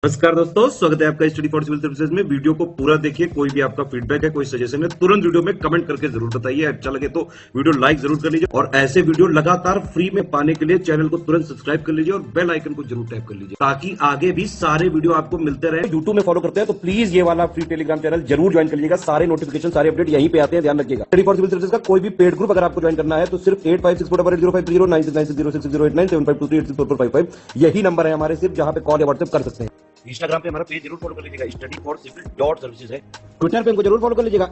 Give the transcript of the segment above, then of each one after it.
नमस्कार दोस्तों, स्वागत है आपका स्टडी फॉर सिविल सर्विसेज में। वीडियो को पूरा देखिए। कोई भी आपका फीडबैक है, कोई सजेशन है, तुरंत वीडियो में कमेंट करके जरूर बताइए। अच्छा लगे तो वीडियो लाइक जरूर कर लीजिए और ऐसे वीडियो लगातार फ्री में पाने के लिए चैनल को तुरंत सब्सक्राइब कर लीजिए और बेल आइकन को जरूर टैप कर लीजिए ताकि आगे भी सारे वीडियो आपको मिलते रहे। यूट्यूब में फॉलो करते हैं तो प्लीज ये वाला फ्री टेलीग्राम चैनल जरूर ज्वाइन कर लीजिएगा। सारे नोटिफिकेशन, सारे अपडेट यहीं पे आते हैं, ध्यान रखिएगा। स्टडी फॉर सिविल सर्विसेज का कोई भी पेड ग्रुप अगर आपको ज्वाइन करना है तो सिर्फ 856480560660897523864455 यही नंबर है हमारे, सिर्फ जहां पे कॉल या व्हाट्सएप कर सकते हैं। इंस्टाग्राम पे हमारा पेज जरूर फॉलो कर लीजिएगा, study for civil dot services है। ट्विटर पे हमको जरूर फॉलो कर लीजिएगा,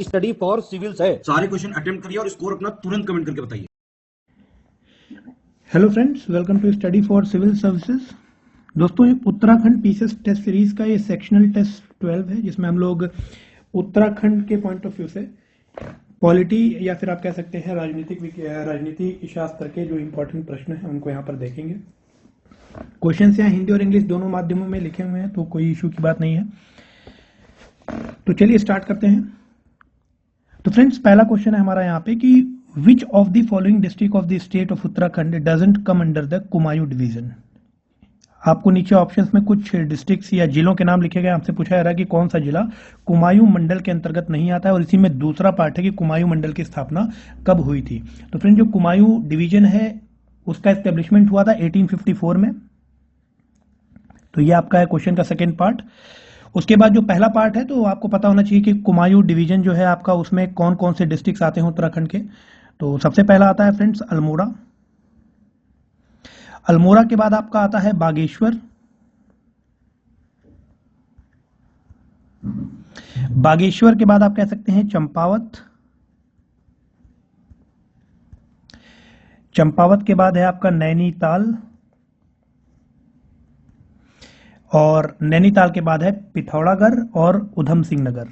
@स्टडी फॉर सिविल्स है। सारे क्वेश्चन अटेम्प्ट करिए और स्कोर अपना तुरंत कमेंट करके बताइए। Hello friends, welcome to study for civil services. दोस्तों, ये उत्तराखंड पीसीएस टेस्ट सीरीज का ये सेक्शनल टेस्ट 12 है, जिसमें हम लोग उत्तराखंड के पॉइंट ऑफ व्यू से पॉलिटी या फिर आप कह सकते हैं राजनीति शास्त्र के जो इंपॉर्टेंट प्रश्न हैं उनको यहाँ पर देखेंगे। क्वेश्चंस यहाँ हिंदी और इंग्लिश दोनों माध्यमों में लिखे हुए हैं, तो कोई इशू की बात नहीं है। तो चलिए स्टार्ट करते हैं। तो फ्रेंड्स, पहला क्वेश्चन है हमारा यहाँ पे कि which of the following district of the state of Uttarakhand doesn't come under the Kumaon division. आपको नीचे ऑप्शंस में कुछ डिस्ट्रिक्ट्स या जिलों के नाम लिखे गए। आपसे पूछा जा रहा है कि कौन सा जिला कुमायूं मंडल के अंतर्गत नहीं आता है, और इसी में दूसरा पार्ट है कि कुमायूं मंडल की स्थापना कब हुई थी। तो फ्रेंड, जो कुमायूं डिवीजन है उसका एस्टेब्लिशमेंट हुआ था 1854 में। तो ये आपका है क्वेश्चन का सेकेंड पार्ट। उसके बाद जो पहला पार्ट है, तो आपको पता होना चाहिए कि कुमायूं डिवीजन जो है आपका, उसमें कौन कौन से डिस्ट्रिक्ट्स आते हैं उत्तराखंड के। तो सबसे पहला आता है फ्रेंड्स अल्मोड़ा। अल्मोड़ा के बाद आपका आता है बागेश्वर। बागेश्वर के बाद आप कह सकते हैं चंपावत। चंपावत के बाद है आपका नैनीताल, और नैनीताल के बाद है पिथौरागढ़ और उधम सिंह नगर।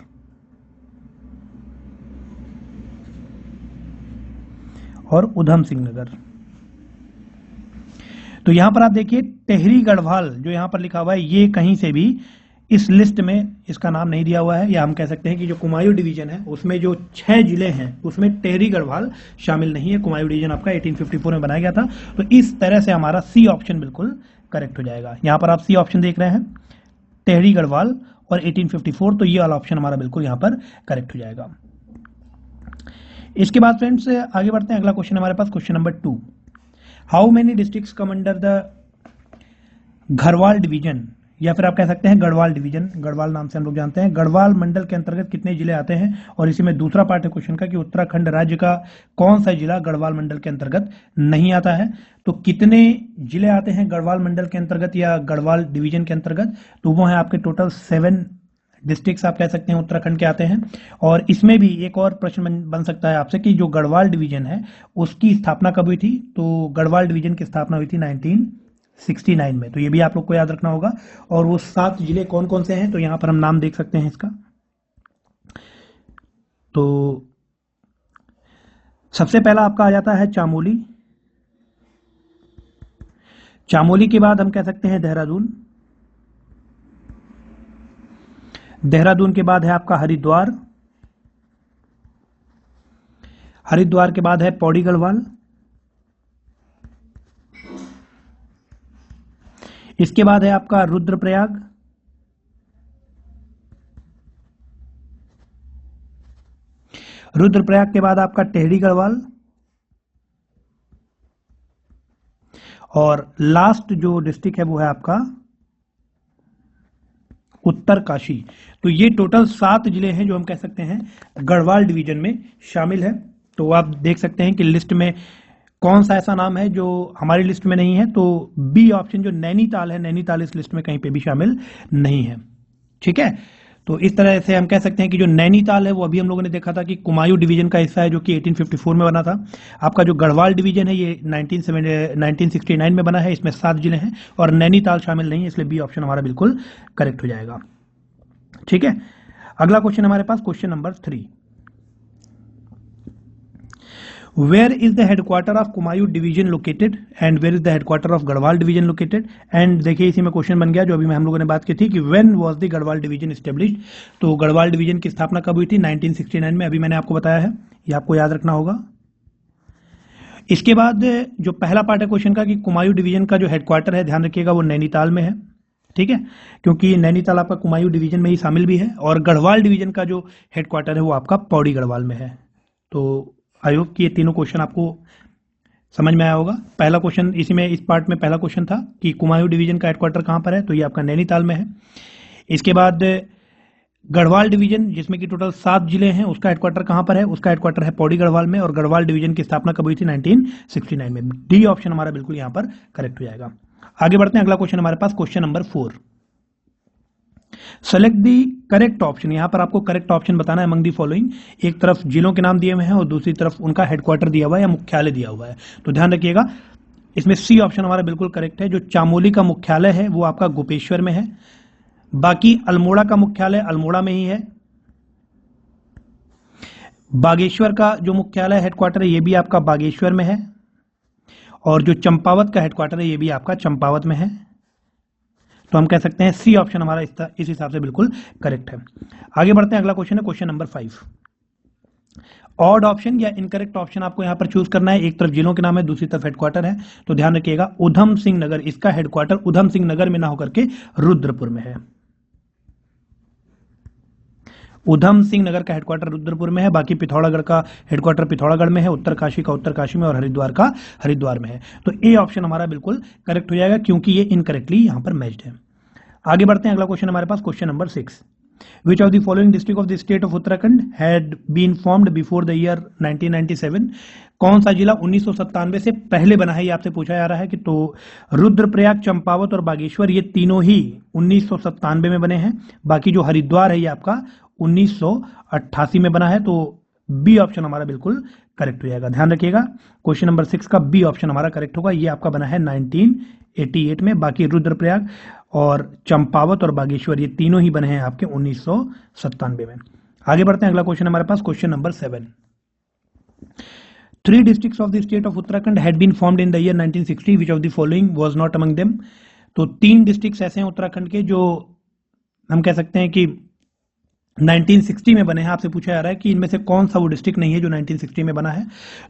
तो यहां पर आप देखिए टेहरी गढ़वाल जो यहां पर लिखा हुआ है, ये कहीं से भी इस लिस्ट में इसका नाम नहीं दिया हुआ है। या हम कह सकते हैं कि जो कुमायूं डिवीजन है उसमें जो 6 जिले हैं उसमें टेहरी गढ़वाल शामिल नहीं है। कुमायूं डिवीजन आपका 1854 में बनाया गया था। तो इस तरह से हमारा सी ऑप्शन बिल्कुल करेक्ट हो जाएगा। यहां पर आप सी ऑप्शन देख रहे हैं, टेहरी गढ़वाल और 1854, तो ये वाला ऑप्शन हमारा बिल्कुल यहां पर करेक्ट हो जाएगा। इसके बाद फ्रेंड्स आगे बढ़ते हैं। अगला क्वेश्चन हमारे पास question number 2। How many districts come under the Garhwal division, या फिर आप कह सकते हैं गढ़वाल डिवीजन, गढ़वाल नाम से हम लोग जानते हैं। गढ़वाल मंडल के अंतर्गत कितने जिले आते हैं, और इसी में दूसरा पार्ट है क्वेश्चन का कि उत्तराखंड राज्य का कौन सा जिला गढ़वाल मंडल के अंतर्गत नहीं आता है। तो कितने जिले आते हैं गढ़वाल मंडल के अंतर्गत या गढ़वाल डिवीजन के अंतर्गत, तो वो है आपके टोटल 7 डिस्ट्रिक्ट्स आप कह सकते हैं उत्तराखंड के आते हैं। और इसमें भी एक और प्रश्न बन सकता है आपसे कि जो गढ़वाल डिवीजन है उसकी स्थापना कब हुई थी। तो गढ़वाल डिवीजन की स्थापना हुई थी 1969 में। तो ये भी आप लोग को याद रखना होगा। और वो 7 जिले कौन कौन से हैं, तो यहां पर हम नाम देख सकते हैं इसका। तो सबसे पहला आपका आ जाता है चामोली। चामोली के बाद हम कह सकते हैं देहरादून। देहरादून के बाद है आपका हरिद्वार। हरिद्वार के बाद है पौड़ी गढ़वाल। इसके बाद है आपका रुद्रप्रयाग। रुद्रप्रयाग के बाद आपका टेहरी गढ़वाल, और लास्ट जो डिस्ट्रिक्ट है वो है आपका उत्तरकाशी। तो ये टोटल 7 जिले हैं जो हम कह सकते हैं गढ़वाल डिवीजन में शामिल है। तो आप देख सकते हैं कि लिस्ट में कौन सा ऐसा नाम है जो हमारी लिस्ट में नहीं है। तो बी ऑप्शन जो नैनीताल है, नैनीताल इस लिस्ट में कहीं पे भी शामिल नहीं है। ठीक है, तो इस तरह से हम कह सकते हैं कि जो नैनीताल है वो अभी हम लोगों ने देखा था कि कुमायूं डिवीजन का हिस्सा है जो कि 1854 में बना था। आपका जो गढ़वाल डिवीजन है ये 1969 में बना है। इसमें 7 जिले हैं और नैनीताल शामिल नहीं है, इसलिए बी ऑप्शन हमारा बिल्कुल करेक्ट हो जाएगा। ठीक है, अगला क्वेश्चन हमारे पास question number 3। Where is the headquarter of Kumaon division located and where is the headquarter of Garhwal division located. And देखिए इसी में क्वेश्चन बन गया जो अभी हम लोगों ने बात की थी कि when was the Garhwal division established। तो गढ़वाल डिवीजन की स्थापना कब हुई थी, 1969 में। अभी मैंने आपको बताया है, ये आपको याद रखना होगा। इसके बाद जो पहला पार्ट है क्वेश्चन का कि कुमायूं डिवीजन का जो हेडक्वार्टर है, ध्यान रखिएगा, वो नैनीताल में है। ठीक है, क्योंकि नैनीताल आपका कुमायूं डिवीजन में ही शामिल भी है और गढ़वाल डिवीजन का जो हेडक्वार्टर है वो आपका पौड़ी गढ़वाल में है। तो आई होप कि ये तीनों क्वेश्चन आपको समझ में आया होगा। पहला क्वेश्चन इसी में, इस पार्ट में पहला क्वेश्चन था कि कुमायूं डिवीजन का हेडक्वार्टर कहाँ पर है, तो ये आपका नैनीताल में है। इसके बाद गढ़वाल डिवीजन जिसमें कि टोटल 7 जिले हैं, उसका हेडक्वार्टर कहाँ पर है, उसका हेडक्वार्टर है पौड़ी गढ़वाल में और गढ़वाल डिवीजन की स्थापना कब हुई थी, 1969 में। डी ऑप्शन हमारा बिल्कुल यहाँ पर करेक्ट हो जाएगा। आगे बढ़ते हैं, अगला क्वेश्चन हमारे पास question number 4। Select the correct option. यहां पर आपको करेक्ट ऑप्शन बताना है अमंग दी फॉलोइंग। एक तरफ जिलों के नाम दिए हुए हैं और दूसरी तरफ उनका हेडक्वार्टर दिया हुआ है या मुख्यालय दिया हुआ है। तो ध्यान रखिएगा, इसमें सी ऑप्शन हमारा बिल्कुल करेक्ट है। जो चामोली का मुख्यालय है वो आपका गोपेश्वर में है, बाकी अल्मोड़ा का मुख्यालय अल्मोड़ा में ही है, बागेश्वर का जो मुख्यालय हेडक्वार्टर है ये भी आपका बागेश्वर में है, और जो चंपावत का हेडक्वार्टर है ये भी आपका चंपावत में है। तो हम कह सकते हैं सी ऑप्शन हमारा इस हिसाब से बिल्कुल करेक्ट है। आगे बढ़ते हैं, अगला क्वेश्चन है क्वेश्चन नंबर 5। ऑड ऑप्शन या इनकरेक्ट ऑप्शन आपको यहां पर चूज करना है। एक तरफ जिलों के नाम है, दूसरी तरफ हेडक्वार्टर है। तो ध्यान रखिएगा, उधम सिंह नगर, इसका हेडक्वार्टर उधम सिंह नगर में ना होकर के रुद्रपुर में है। उधम सिंह नगर का हेडक्वार्टर रुद्रपुर में है, बाकी पिथौरागढ़ का हेडक्वार्टर पिथौरागढ़ में है, उत्तरकाशी का उत्तरकाशी में और हरिद्वार का हरिद्वार में है। तो ए ऑप्शन हमारा बिल्कुल करेक्ट हो जाएगा क्योंकि ये इनकरेक्टली यहां पर मैच्ड है। आगे बढ़ते हैं, अगला क्वेश्चन हमारे पास question number 6। Which of the following district of the state of Uttarakhand had been formed before the year 1997? कौन सा जिला 1997 से पहले बना है, ये आपसे पूछा जा रहा है। कि तो रुद्रप्रयाग, चंपावत और बागेश्वर ये तीनों ही 1997 में बने हैं। बाकी जो हरिद्वार है ये आपका 1988 में बना है। तो बी ऑप्शन हमारा बिल्कुल करेक्ट हो जाएगा। ध्यान रखिएगा, क्वेश्चन नंबर 6 का बी ऑप्शन हमारा करेक्ट होगा। ये आपका बना है 1988 में। बाकी रुद्रप्रयाग और चंपावत और बागेश्वर ये तीनों ही बने हैं आपके 1997 में। आगे बढ़ते हैं, अगला क्वेश्चन हमारे पास question number 7। 3 districts of the state of Uttarakhand had been formed in the year 1960. Which of the following was not among them? तो 3 डिस्ट्रिक्ट्स ऐसे हैं उत्तराखंड के जो हम कह सकते हैं कि 1960 में बने हैं। आपसे पूछा जा रहा है कि इनमें से कौन सा वो डिस्ट्रिक्ट नहीं है जो 1960 में बना है।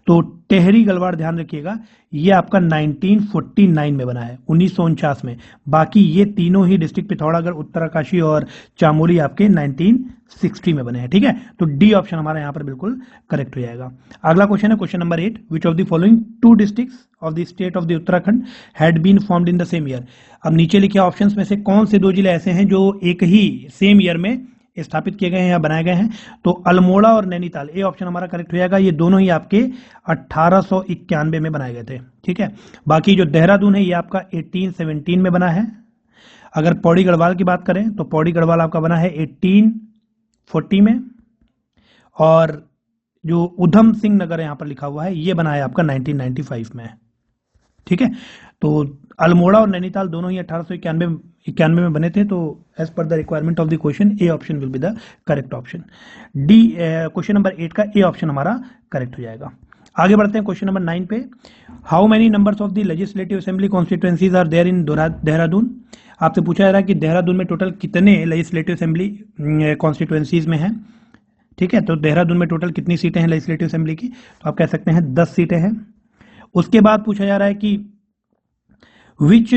तो टेहरी गलवाड़, ध्यान रखिएगा, ये आपका 1949 में बना है, 1949 में। बाकी ये तीनों ही डिस्ट्रिक्ट पिथौरागढ़, उत्तरकाशी और चामोली आपके 1960 में बने हैं। ठीक है, तो डी ऑप्शन हमारा यहाँ पर बिल्कुल करेक्ट हो जाएगा। अगला क्वेश्चन है question number 8। Which of the following 2 districts of the state of the Uttarakhand had been formed in the same year? अब नीचे लिखे ऑप्शंस में से कौन से 2 जिले ऐसे हैं जो एक ही सेम ईयर में स्थापित किए गए हैं या बनाए गए हैं? तो अल्मोड़ा और नैनीताल, ए ऑप्शन हमारा करेक्ट हो जाएगा। ये दोनों ही आपके 1891 में बनाए गए थे। ठीक है, बाकी जो देहरादून है ये आपका 1817 में बना है। अगर पौड़ी गढ़वाल की बात करें तो पौड़ी गढ़वाल आपका बना है 1840 में, और जो उधम सिंह नगर यहाँ पर लिखा हुआ है ये बना है आपका 1995 में। ठीक है, तो अल्मोड़ा और नैनीताल दोनों ही 1891 में बने थे। तो as per the requirement of the question A option will be the correct option. The question number 8 का ए ऑप्शन हमारा करेक्ट हो जाएगा। आगे बढ़ते हैं क्वेश्चन नंबर 9 पे। How many numbers of the legislative assembly constituencies are there in Dehradun? आपसे पूछा जा रहा है कि देहरादून में टोटल कितने लेजिस्लेटिव असेंबली कॉन्स्टिट्यूएंसीज में है। ठीक है, तो देहरादून में टोटल कितनी सीटें हैं लेजिस्लेटिव असेंबली की? तो आप कह सकते हैं 10 सीटें हैं। उसके बाद पूछा जा रहा है कि which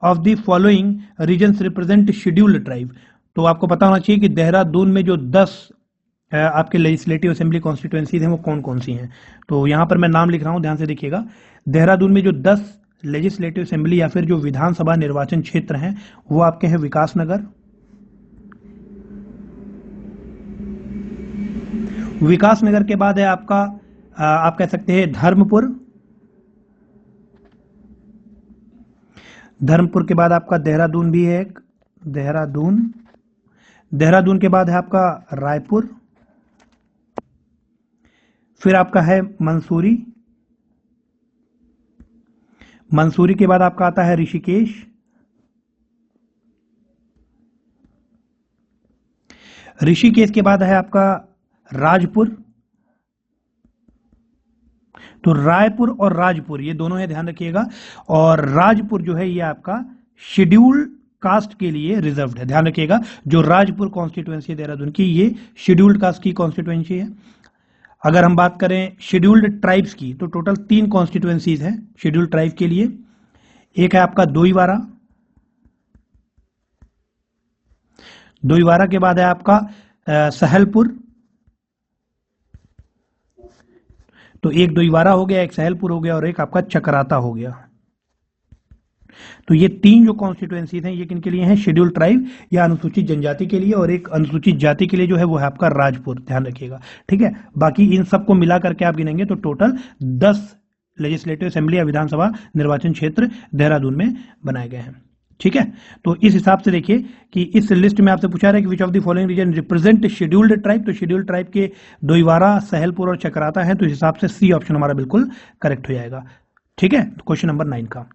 of the following regions represent scheduled tribe? तो आपको पता होना चाहिए कि देहरादून में जो 10 आपके लेजिस्लेटिव असेंबली कॉन्स्टिट्यूएंसीज हैं वो कौन कौन सी हैं। तो यहां पर मैं नाम लिख रहा हूं, ध्यान से देखिएगा। देहरादून में जो 10 लेजिस्लेटिव असेंबली या फिर जो विधानसभा निर्वाचन क्षेत्र हैं वो आपके हैं विकासनगर, विकासनगर के बाद है आपका आप कह सकते हैं धर्मपुर, धर्मपुर के बाद आपका देहरादून भी है एक, देहरादून के बाद है आपका रायपुर, फिर आपका है मंसूरी, मंसूरी के बाद आपका आता है ऋषिकेश, ऋषिकेश के बाद है आपका राजपुर। तो रायपुर और राजपुर ये दोनों है, ध्यान रखिएगा। और राजपुर जो है ये आपका शेड्यूल्ड कास्ट के लिए रिजर्व्ड है, ध्यान रखिएगा। जो राजपुर कॉन्स्टिट्यूएंसी है देहरादून की, ये शेड्यूल्ड कास्ट की कॉन्स्टिट्यूएंसी है। अगर हम बात करें शेड्यूल्ड ट्राइब्स की तो टोटल 3 कॉन्स्टिट्यूएंसीज हैं शेड्यूल्ड ट्राइब के लिए। एक है आपका दोईवारा, दोईवारा के बाद है आपका सहलपुर, तो एक दोईवारा हो गया, एक सहलपुर हो गया और एक आपका चकराता हो गया। तो ये तीन जो कॉन्स्टिट्यूएंसीज हैं ये किनके लिए हैं? शेड्यूल ट्राइब या अनुसूचित जनजाति के लिए, और एक अनुसूचित जाति के लिए जो है वो है आपका राजपुर, ध्यान रखिएगा, ठीक है। बाकी इन सबको मिला करके आप गिनेंगे तो टोटल 10 लेजिस्लेटिव असेंबली या विधानसभा निर्वाचन क्षेत्र देहरादून में बनाए गए हैं, ठीक है। तो इस हिसाब से देखिए कि इस लिस्ट में आपसे पूछा रहा है कि which of the following reason represent scheduled tribe, तो शेड्यूल्ड ट्राइब के दोईवारा, सहलपुर और चकराता है, तो इस हिसाब से सी ऑप्शन हमारा बिल्कुल करेक्ट हो जाएगा, ठीक है। तो क्वेश्चन नंबर 9 का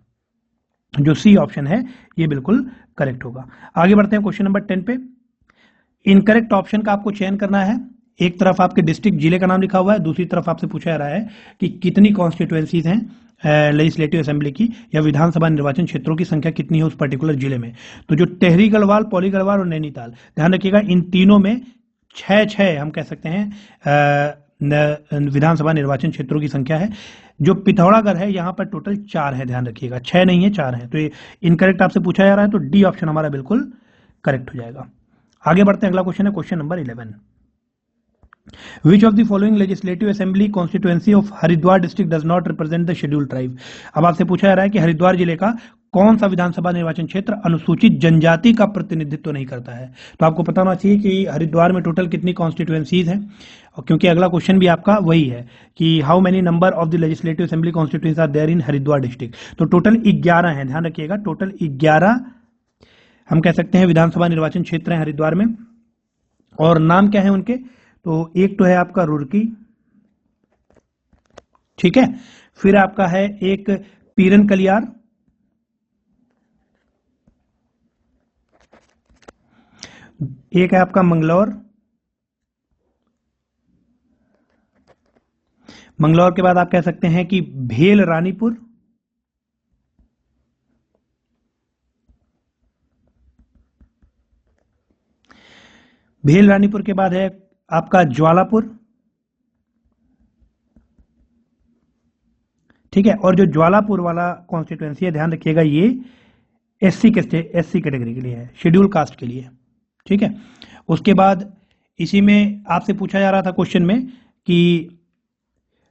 जो सी ऑप्शन है ये बिल्कुल करेक्ट होगा। आगे बढ़ते हैं क्वेश्चन नंबर 10 पे। इनकरेक्ट ऑप्शन का आपको चयन करना है। एक तरफ आपके डिस्ट्रिक्ट जिले का नाम लिखा हुआ है, दूसरी तरफ आपसे पूछा जा रहा है कि कितनी कॉन्स्टिट्यूएंसीज हैं लेजिस्लेटिव असेंबली की या विधानसभा निर्वाचन क्षेत्रों की संख्या कितनी है उस पर्टिकुलर जिले में। तो जो टेहरी गढ़वाल, पौली गढ़वाल और नैनीताल, ध्यान रखिएगा इन तीनों में 6 हम कह सकते हैं विधानसभा निर्वाचन क्षेत्रों की संख्या है। जो पिथौरागढ़ है यहाँ पर टोटल 4 है, ध्यान रखिएगा, 6 नहीं है 4 है। तो ये इनकरेक्ट आपसे पूछा जा रहा है, तो डी ऑप्शन हमारा बिल्कुल करेक्ट हो जाएगा। आगे बढ़ते हैं, अगला क्वेश्चन है question number 11। Which of the following legislative assembly constituency of Haridwar district does not represent the scheduled tribe? अब आपसे पूछा जा रहा है कि हरिद्वार जिले का कौन सा विधानसभा निर्वाचन क्षेत्र अनुसूचित जनजाति का प्रतिनिधित्व नहीं करता है। तो आपको पता होना चाहिए कि हरिद्वार में टोटल कितनी कॉन्स्टिट्यूएंसीज हैं, और क्योंकि अगला क्वेश्चन भी आपका वही है कि how many number of the legislative assembly constituency are there in Haridwar district. तो टोटल 11 है, ध्यान रखिएगा, टोटल 11 हम कह सकते हैं विधानसभा निर्वाचन क्षेत्र है हरिद्वार में। और नाम क्या है उनके? तो एक तो है आपका रुड़की, ठीक है, फिर आपका है एक पीरन कलियार, एक है आपका मंगलौर, मंगलौर के बाद आप कह सकते हैं कि भेल रानीपुर, भेल रानीपुर के बाद है आपका ज्वालापुर, ठीक है। और जो ज्वालापुर वाला कॉन्स्टिट्यूएंसी है ध्यान रखिएगा ये एससी कैटेगरी के लिए है, शेड्यूल कास्ट के लिए, ठीक है। उसके बाद इसी में आपसे पूछा जा रहा था क्वेश्चन में कि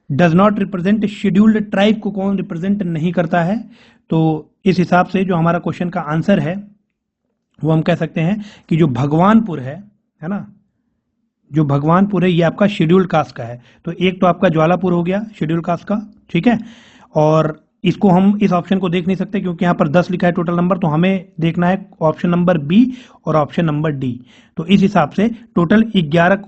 does not represent scheduled tribe को कौन रिप्रेजेंट नहीं करता है। तो इस हिसाब से जो हमारा क्वेश्चन का आंसर है वो हम कह सकते हैं कि जो भगवानपुर है ना, जो भगवानपुर है ये आपका शेड्यूल्ड कास्ट का है। तो एक तो आपका ज्वालापुर हो गया शेड्यूल्ड कास्ट का, ठीक है। और इसको हम इस ऑप्शन को देख नहीं सकते क्योंकि यहाँ पर 10 लिखा है टोटल नंबर, तो हमें देखना है ऑप्शन नंबर बी और ऑप्शन नंबर डी। तो इस हिसाब से टोटल 11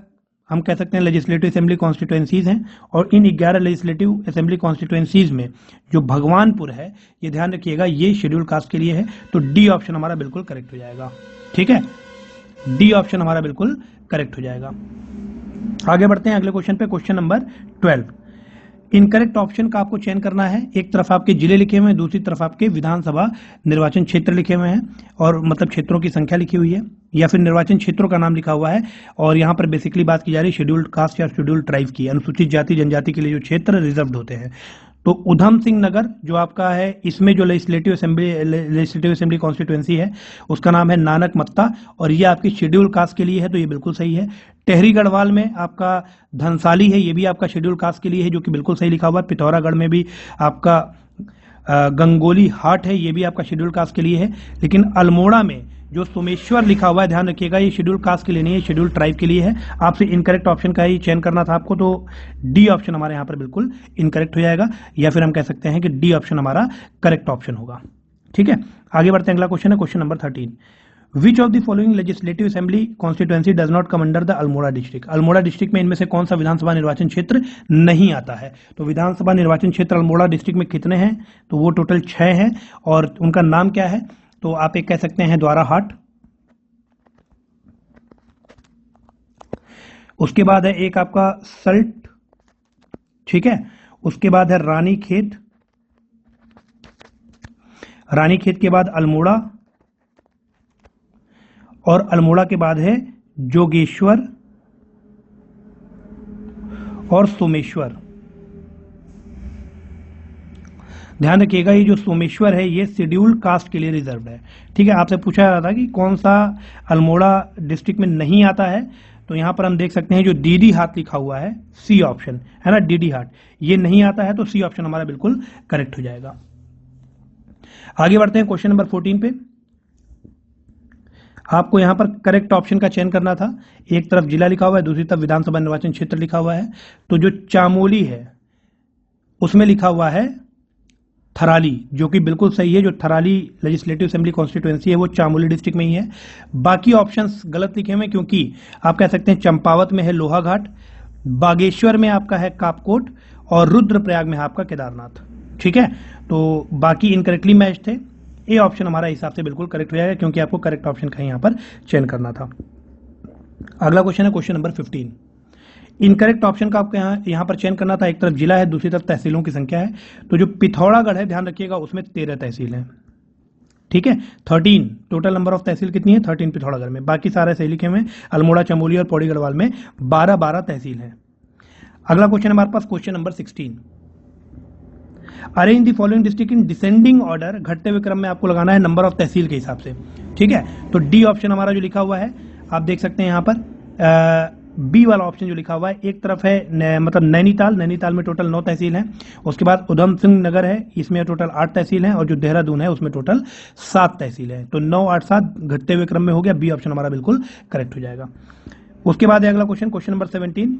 हम कह सकते हैं लेजिस्लेटिव असेंबली कॉन्स्टिट्यूएंसीज हैं, और इन 11 लेजिस्लेटिव असेंबली कॉन्स्टिट्यूएंसीज में जो भगवानपुर है ये ध्यान रखिएगा ये शेड्यूल्ड कास्ट के लिए है। तो डी ऑप्शन हमारा बिल्कुल करेक्ट हो जाएगा, ठीक है, डी ऑप्शन हमारा बिल्कुल करेक्ट हो जाएगा। आगे बढ़ते हैं अगले क्वेश्चन पे, क्वेश्चन नंबर 12। इनकरेक्ट ऑप्शन का आपको चयन करना है। एक तरफ आपके जिले लिखे हुए हैं, दूसरी तरफ आपके विधानसभा निर्वाचन क्षेत्र लिखे हुए हैं, और मतलब क्षेत्रों की संख्या लिखी हुई है, या फिर निर्वाचन क्षेत्रों का नाम लिखा हुआ है। और यहाँ पर बेसिकली बात की जा रही है शेड्यूल्ड कास्ट या शेड्यूल्ड ट्राइब की, अनुसूचित जाति जनजाति के लिए जो क्षेत्र रिजर्व्ड होते हैं। तो उधम सिंह नगर जो आपका है इसमें जो लेजिस्लेटिव असेंबली कॉन्स्टिट्यूएंसी है उसका नाम है नानक मत्ता, और ये आपकी शेड्यूल कास्ट के लिए है, तो ये बिल्कुल सही है। टेहरी गढ़वाल में आपका धनसाली है, ये भी आपका शेड्यूल कास्ट के लिए है, जो कि बिल्कुल सही लिखा हुआ है। पिथौरागढ़ में भी आपका गंगोली हाट है, ये भी आपका शेड्यूल कास्ट के लिए है। लेकिन अल्मोड़ा में जो सोमेश्वर लिखा हुआ है ध्यान रखिएगा ये शेड्यूल कास्ट के लिए नहीं है, शेड्यूल ट्राइब के लिए है। आपसे इनकरेक्ट ऑप्शन का ही चयन करना था आपको, तो डी ऑप्शन हमारे यहाँ पर बिल्कुल इनकरेक्ट हो जाएगा, या फिर हम कह सकते हैं कि डी ऑप्शन हमारा करेक्ट ऑप्शन होगा, ठीक है। आगे बढ़ते हैं, अगला क्वेश्चन है question number 13। Which of the following legislative assembly constituency does not come under the Almora district. Almora district में इनमें से कौन सा विधानसभा निर्वाचन क्षेत्र नहीं आता है। तो विधानसभा निर्वाचन क्षेत्र अल्मोड़ा डिस्ट्रिक्ट में कितने हैं? तो वो टोटल 6 हैं, और उनका नाम क्या है? तो आप एक कह सकते हैं द्वारा हाट, उसके बाद है एक आपका सल्ट, ठीक है, उसके बाद है रानी खेत, रानी खेत के बाद अल्मोड़ा, और अल्मोड़ा के बाद है जोगेश्वर और सोमेश्वर। ध्यान रखिएगा ये जो सोमेश्वर है ये शेड्यूल्ड कास्ट के लिए रिजर्व है। ठीक है, आपसे पूछा जा रहा था कि कौन सा अल्मोड़ा डिस्ट्रिक्ट में नहीं आता है, तो यहां पर हम देख सकते हैं जो डीडी हाट लिखा हुआ है, सी ऑप्शन है ना, डीडी हाट ये नहीं आता है, तो सी ऑप्शन हमारा बिल्कुल करेक्ट हो जाएगा। आगे बढ़ते हैं क्वेश्चन नंबर 14 पे। आपको यहां पर करेक्ट ऑप्शन का चयन करना था। एक तरफ जिला लिखा हुआ है, दूसरी तरफ विधानसभा निर्वाचन क्षेत्र लिखा हुआ है, तो जो चामोली है उसमें लिखा हुआ है थराली, जो कि बिल्कुल सही है। जो थराली लेजिस्लेटिव असेंबली कॉन्स्टिट्यूएंसी है वो चामोली डिस्ट्रिक्ट में ही है। बाकी ऑप्शंस गलत लिखे हुए हैं, क्योंकि आप कह सकते हैं चंपावत में है लोहाघाट, बागेश्वर में आपका है कापकोट और रुद्रप्रयाग में है आपका केदारनाथ। ठीक है, तो बाकी इनकरेक्टली मैच थे। ए ऑप्शन हमारा हिसाब से बिल्कुल करेक्ट हो जाएगा, क्योंकि आपको करेक्ट ऑप्शन का यहां पर चयन करना था। अगला क्वेश्चन है क्वेश्चन नंबर 15। इनकरेक्ट ऑप्शन का आपको यहां पर चयन करना था। एक तरफ जिला है, दूसरी तरफ तहसीलों की संख्या है। तो जो पिथौरागढ़ है, ध्यान रखिएगा, उसमें 13 तहसील है। ठीक है, 13 टोटल नंबर ऑफ तहसील कितनी है, 13 पिथौरागढ़ में। बाकी सारे सही लिखे हुए, अल्मोड़ा, चमोली और पौड़ी गढ़वाल में 12-12 तहसील है। अगला क्वेश्चन हमारे पास question number 16। Arrange the following district in descending order, घटते हुए क्रम में आपको लगाना है नंबर ऑफ तहसील के हिसाब से। ठीक है, तो डी ऑप्शन हमारा जो लिखा हुआ है आप देख सकते हैं यहां पर बी वाला ऑप्शन जो लिखा हुआ है, एक तरफ है मतलब नैनीताल, नैनीताल में टोटल 9 तहसील हैं। उसके बाद उधम सिंह नगर है, इसमें टोटल 8 तहसील हैं, और जो देहरादून है उसमें टोटल 7 तहसील हैं। तो 9, 8, 7 घटते हुए क्रम में हो गया। बी ऑप्शन हमारा बिल्कुल करेक्ट हो जाएगा। उसके बाद अगला क्वेश्चन, क्वेश्चन नंबर 17।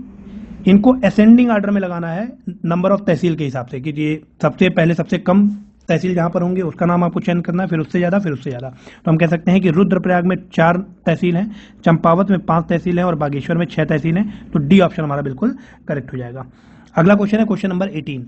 इनको असेंडिंग ऑर्डर में लगाना है नंबर ऑफ तहसील के हिसाब से, कि ये सबसे पहले सबसे कम तहसील जहां पर होंगे उसका नाम आपको चयन करना है, फिर उससे ज्यादा, फिर उससे ज्यादा। तो हम कह सकते हैं कि रुद्रप्रयाग में 4 तहसील हैं, चंपावत में 5 तहसील हैं और बागेश्वर में 6 तहसील हैं। तो डी ऑप्शन हमारा बिल्कुल करेक्ट हो जाएगा। अगला क्वेश्चन है question number 18।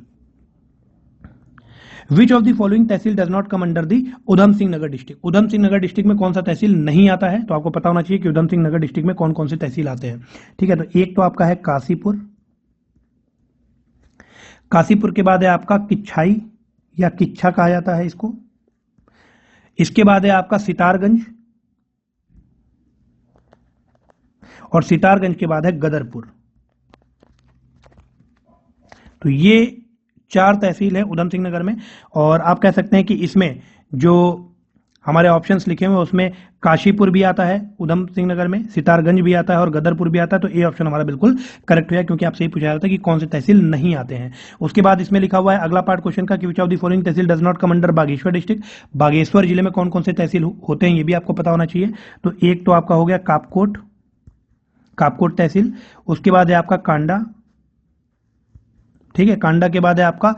Which of the following tehsil does not come under the Udham Singh Nagar district. Udham Singh Nagar district में कौन सा तहसील नहीं आता है, तो आपको पता होना चाहिए कि उधम सिंह नगर डिस्ट्रिक्ट में कौन कौन से तहसील आते हैं। ठीक है, तो एक तो आपका है काशीपुर, काशीपुर के बाद है आपका किच्छाई या किच्छा कहा जाता है इसको। इसके बाद है आपका सितारगंज, और सितारगंज के बाद है गदरपुर। तो ये 4 तहसील है उधम सिंह नगर में। और आप कह सकते हैं कि इसमें जो हमारे ऑप्शंस लिखे हुए उसमें काशीपुर भी आता है उधम सिंह नगर में, सितारगंज भी आता है और गदरपुर भी आता है। तो ए ऑप्शन हमारा बिल्कुल करेक्ट हुआ, क्योंकि आपसे ये पूछा जाता है कि कौन से तहसील नहीं आते हैं। उसके बाद इसमें लिखा हुआ है अगला पार्ट क्वेश्चन का कि which of the following tehsil does not come under Bageshwar district. Bageshwar जिले में कौन कौन से तहसील होते हैं ये भी आपको पता होना चाहिए। तो एक तो आपका हो गया कापकोट, कापकोट तहसील। उसके बाद है आपका कांडा, ठीक है, कांडा के बाद है आपका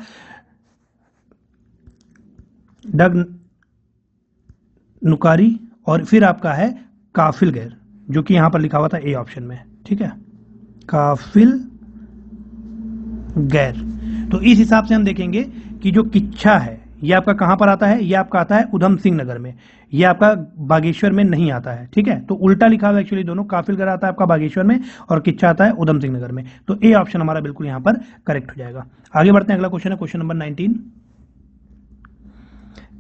डग नुकारी, और फिर आपका है काफिलगैर, जो कि यहां पर लिखा हुआ था ए ऑप्शन में। ठीक है, काफिल गैर। तो इस हिसाब से हम देखेंगे कि जो किच्छा है ये आपका कहां पर आता है, ये आपका आता है उधम सिंह नगर में, ये आपका बागेश्वर में नहीं आता है। ठीक है, तो उल्टा लिखा हुआ एक्चुअली दोनों, काफिलगैर आता है आपका बागेश्वर में और किच्छा आता है उधम सिंह नगर में। तो ए ऑप्शन हमारा बिल्कुल यहां पर करेक्ट हो जाएगा। आगे बढ़ते हैं, अगला क्वेश्चन है क्वेश्चन नंबर 19।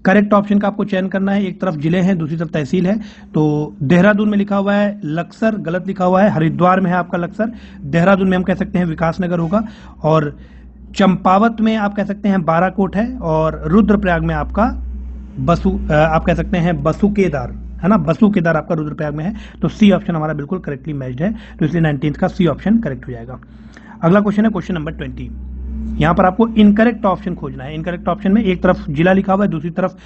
करेक्ट ऑप्शन का आपको चयन करना है। एक तरफ जिले हैं, दूसरी तरफ तहसील है। तो देहरादून में लिखा हुआ है लक्सर, गलत लिखा हुआ है। हरिद्वार में है आपका लक्सर। देहरादून में हम कह सकते हैं विकासनगर होगा। और चंपावत में आप कह सकते हैं बाराकोट है। और रुद्रप्रयाग में आपका आप कह सकते हैं बसुकेदार है ना, बसुकेदार आपका रुद्रप्रयाग में है। तो सी ऑप्शन हमारा बिल्कुल करेक्टली मैच्ड है, तो इसलिए 19th का सी ऑप्शन करेक्ट हो जाएगा। अगला क्वेश्चन है क्वेश्चन नंबर 20। यहां पर आपको इनकरेक्ट ऑप्शन खोजना है। इनकरेक्ट ऑप्शन में एक तरफ जिला लिखा हुआ है, दूसरी तरफ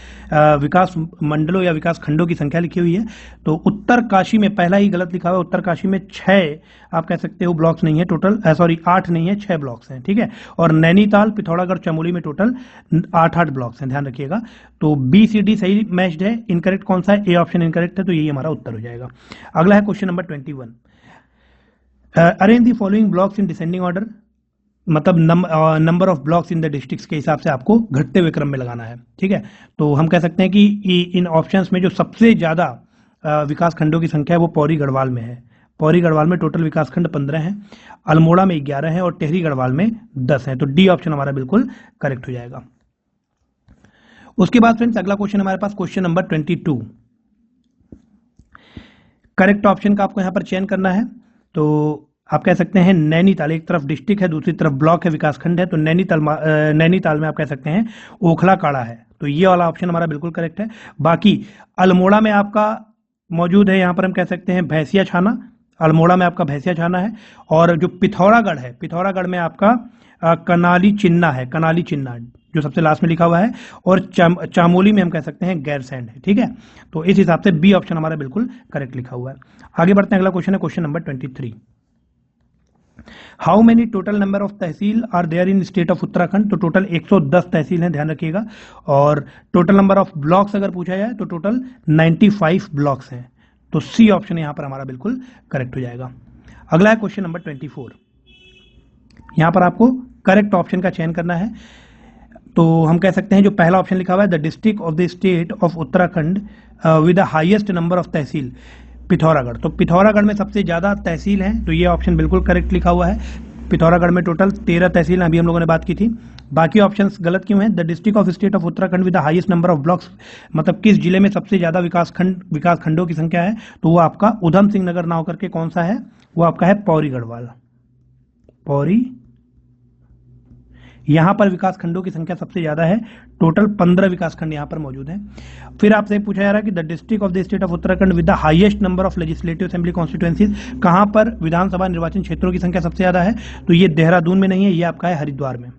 विकास मंडलों या विकास खंडों की संख्या लिखी हुई है। तो उत्तर काशी में पहला ही गलत लिखा हुआ है। उत्तर काशी में 6 आप कह सकते हो ब्लॉक्स नहीं है टोटल, 8 नहीं है, 6 ब्लॉक्स हैं। ठीक है, और नैनीताल, पिथौरागढ़, चमोली में टोटल 8 ब्लॉक्स हैं, ध्यान रखिएगा। तो बी सी डी सही मैच्ड है। इनकरेक्ट कौन सा है, ए ऑप्शन इनकरेक्ट है, तो यही हमारा उत्तर हो जाएगा। अगला है question number 21। Arrange the following blocks in descending order, मतलब number of blocks in the districts के हिसाब से आपको घटते हुए क्रम में लगाना है। ठीक है, तो हम कह सकते हैं कि इन ऑप्शंस में जो सबसे ज्यादा विकास खंडों की संख्या है वो पौड़ी गढ़वाल में है। पौड़ी गढ़वाल में टोटल विकास खंड 15 हैं, अल्मोड़ा में 11 हैं और टेहरी गढ़वाल में 10 हैं। तो डी ऑप्शन हमारा बिल्कुल करेक्ट हो जाएगा। उसके बाद फ्रेंड्स अगला क्वेश्चन हमारे पास क्वेश्चन नंबर 22। करेक्ट ऑप्शन का आपको यहां पर चयन करना है। तो आप कह सकते हैं नैनीताल, एक तरफ डिस्ट्रिक्ट है दूसरी तरफ ब्लॉक है, विकासखंड है, तो नैनीताल में आप कह सकते हैं ओखला काड़ा है, तो ये वाला ऑप्शन हमारा बिल्कुल करेक्ट है। बाकी अल्मोड़ा में आपका मौजूद है, यहाँ पर हम कह सकते हैं भैंसिया छाना, अल्मोड़ा में आपका भैंसिया छाना है, और जो पिथौरागढ़ है, पिथौरागढ़ में आपका कनाली चिन्ना है, कनाली चिन्ना जो सबसे लास्ट में लिखा हुआ है, और चामोली में हम कह सकते हैं गैरसैंड है, ठीक है। तो इस हिसाब से बी ऑप्शन हमारा बिल्कुल करेक्ट लिखा हुआ है। आगे बढ़ते हैं, अगला क्वेश्चन है question number 23। How many total number of tehsil are there in state of Uttarakhand, तो टोटल 110 तहसील हैं, ध्यान रखिएगा। और टोटल नंबर ऑफ ब्लॉक्स अगर पूछा जाए तो टोटल 95 ब्लॉक्स हैं, तो सी ऑप्शन यहां पर हमारा बिल्कुल करेक्ट हो जाएगा। अगला है क्वेश्चन नंबर 24। यहां पर आपको करेक्ट ऑप्शन का चयन करना है, तो हम कह सकते हैं जो पहला ऑप्शन लिखा हुआ है, the district of the state of Uttarakhand with the highest number of tehsil, Pithoragarh. तो पिथौरागढ़ में सबसे ज्यादा तहसील हैं, तो ये ऑप्शन बिल्कुल करेक्ट लिखा हुआ है। पिथौरागढ़ में टोटल 13 तहसील, अभी हम लोगों ने बात की थी। बाकी ऑप्शंस गलत क्यों हैं? The district of state of Uttarakhand with the highest number of blocks, मतलब किस जिले में सबसे ज्यादा विकासखंडों की संख्या है, तो वो आपका उधम सिंह नगर ना होकर के कौन सा है, वो आपका है पौरी गढ़वाल, पौरी। यहां पर विकासखंडों की संख्या सबसे ज्यादा है, टोटल 15 विकासखंड यहां पर मौजूद हैं। फिर आपसे पूछा जा रहा है कि the district of the state of Uttarakhand with the highest number of legislative assembly constituencies, कहां पर विधानसभा निर्वाचन क्षेत्रों की संख्या सबसे ज्यादा है, तो ये देहरादून में नहीं है, ये आपका है हरिद्वार में।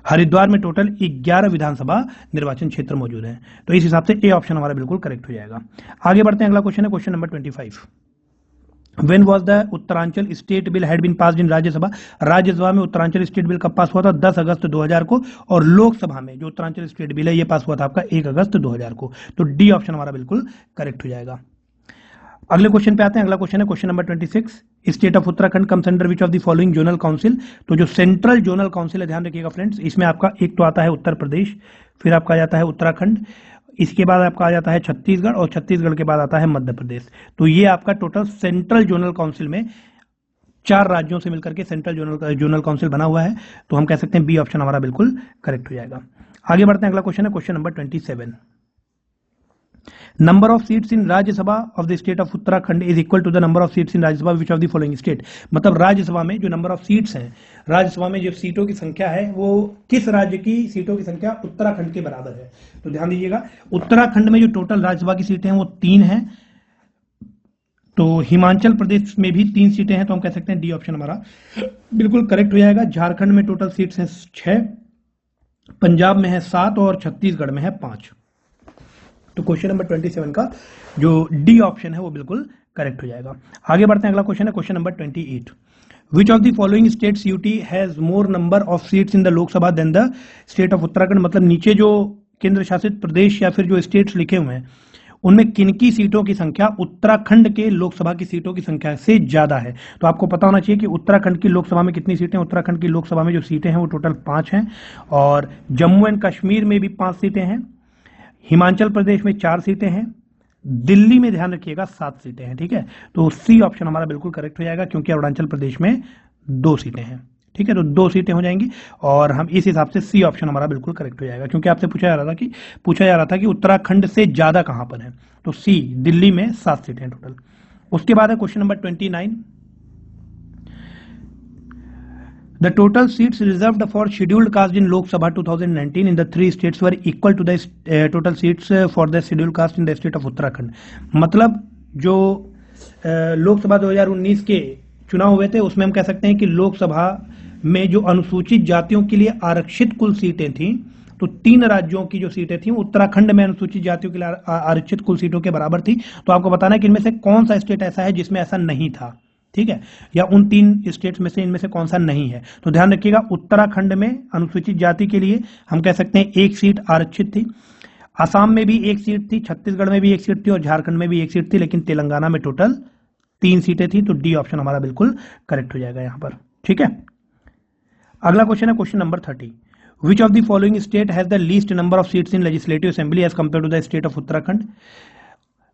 हरिद्वार में टोटल 11 विधानसभा निर्वाचन क्षेत्र मौजूद हैं, तो इस हिसाब से ए ऑप्शन हमारा बिल्कुल करेक्ट हो जाएगा। आगे बढ़ते हैं, अगला क्वेश्चन है question number 25। When was the Uttaranchal state bill had been passed in Rajya Sabha, Rajya Sabha में उत्तरांचल स्टेट बिल कब पास हुआ था? 10 अगस्त 2000 को, और लोकसभा में जो उत्तरांचल स्टेट बिल है ये पास हुआ था आपका 1 अगस्त 2000 को, तो डी ऑप्शन हमारा बिल्कुल करेक्ट हो जाएगा। अगले क्वेश्चन पे आते हैं, अगला क्वेश्चन है question number 26। State of Uttarakhand comes under which of the following zonal council, तो जो सेंट्रल जोनल काउंसिल है, ध्यान रखिएगा फ्रेंड्स, इसमें आपका एक तो आता है उत्तर प्रदेश, फिर आपका आ जाता है उत्तराखंड, इसके बाद आपका आ जाता है छत्तीसगढ़, और छत्तीसगढ़ के बाद आता है मध्य प्रदेश। तो ये आपका टोटल सेंट्रल जोनल काउंसिल में 4 राज्यों से मिलकर के सेंट्रल जोनल काउंसिल बना हुआ है, तो हम कह सकते हैं बी ऑप्शन हमारा बिल्कुल करेक्ट हो जाएगा। आगे बढ़ते हैं, अगला क्वेश्चन है question number 27। Number of seats in Rajya Sabha of the state of Uttarakhand is equal to the number of seats in Rajya Sabha which of the following state, मतलब राज्यसभा में जो नंबर ऑफ सीट्स हैं, राज्यसभा में जो सीटों की संख्या है वो किस राज्य की सीटों की संख्या उत्तराखंड के बराबर है। तो ध्यान दीजिएगा, उत्तराखंड में जो टोटल राज्यसभा की सीटें हैं वो 3 हैं, तो हिमाचल प्रदेश में भी 3 सीटें हैं, तो हम कह सकते हैं डी ऑप्शन हमारा बिल्कुल करेक्ट हो जाएगा। झारखंड में टोटल सीट्स हैं 6, पंजाब में है 7, और छत्तीसगढ़ में है 5। तो क्वेश्चन नंबर 27 का जो डी ऑप्शन है वो बिल्कुल करेक्ट हो जाएगा। आगे बढ़ते हैं, अगला क्वेश्चन है question number 28। Which of the following states UT has more number of seats in the Lok Sabha than the state of Uttarakhand, मतलब नीचे जो केंद्र शासित प्रदेश या फिर जो स्टेट्स लिखे हुए हैं उनमें किनकी सीटों की संख्या उत्तराखंड के लोकसभा की सीटों की संख्या से ज्यादा है। तो आपको पता होना चाहिए कि उत्तराखंड की लोकसभा में कितनी सीटें, उत्तराखंड की लोकसभा में जो सीटें हैं वो टोटल 5 हैं, और जम्मू एंड कश्मीर में भी 5 सीटें हैं, हिमाचल प्रदेश में 4 सीटें हैं, दिल्ली में ध्यान रखिएगा 7 सीटें हैं, ठीक है। तो सी ऑप्शन हमारा बिल्कुल करेक्ट हो जाएगा, क्योंकि अरुणाचल प्रदेश में 2 सीटें हैं, ठीक है, तो 2 सीटें हो जाएंगी, और हम इस हिसाब से सी ऑप्शन हमारा बिल्कुल करेक्ट हो जाएगा, क्योंकि आपसे पूछा जा रहा था कि उत्तराखंड से ज्यादा कहां पर है, तो सी, दिल्ली में 7 सीटें हैं टोटल। उसके बाद है question number 29। The total seats reserved for scheduled caste in Lok Sabha 2019 in the 3 states were equal to the total seats for the scheduled caste in the state of Uttarakhand. मतलब जो लोकसभा 2019 के चुनाव हुए थे उसमें हम कह सकते हैं कि लोकसभा में जो अनुसूचित जातियों के लिए आरक्षित कुल सीटें थीं, तो 3 राज्यों की जो सीटें थीं उत्तराखंड में अनुसूचित जातियों के लिए आरक्षित कुल सीटों के बराबर थी। तो आपको बताना है कि इनमें से कौन सा स्टेट ऐसा है जिसमें ऐसा नहीं था, ठीक है, या उन 3 स्टेट्स में से इनमें से कौन सा नहीं है। तो ध्यान रखिएगा, उत्तराखंड में अनुसूचित जाति के लिए हम कह सकते हैं 1 सीट आरक्षित थी, असम में भी 1 सीट थी, छत्तीसगढ़ में भी 1 सीट थी, और झारखंड में भी 1 सीट थी, लेकिन तेलंगाना में टोटल 3 सीटें थी, तो डी ऑप्शन हमारा बिल्कुल करेक्ट हो जाएगा यहां पर, ठीक है। अगला क्वेश्चन है question number 30। Which of the following state has the least number of seats in legislative assembly as compare to the state of Uttarakhand.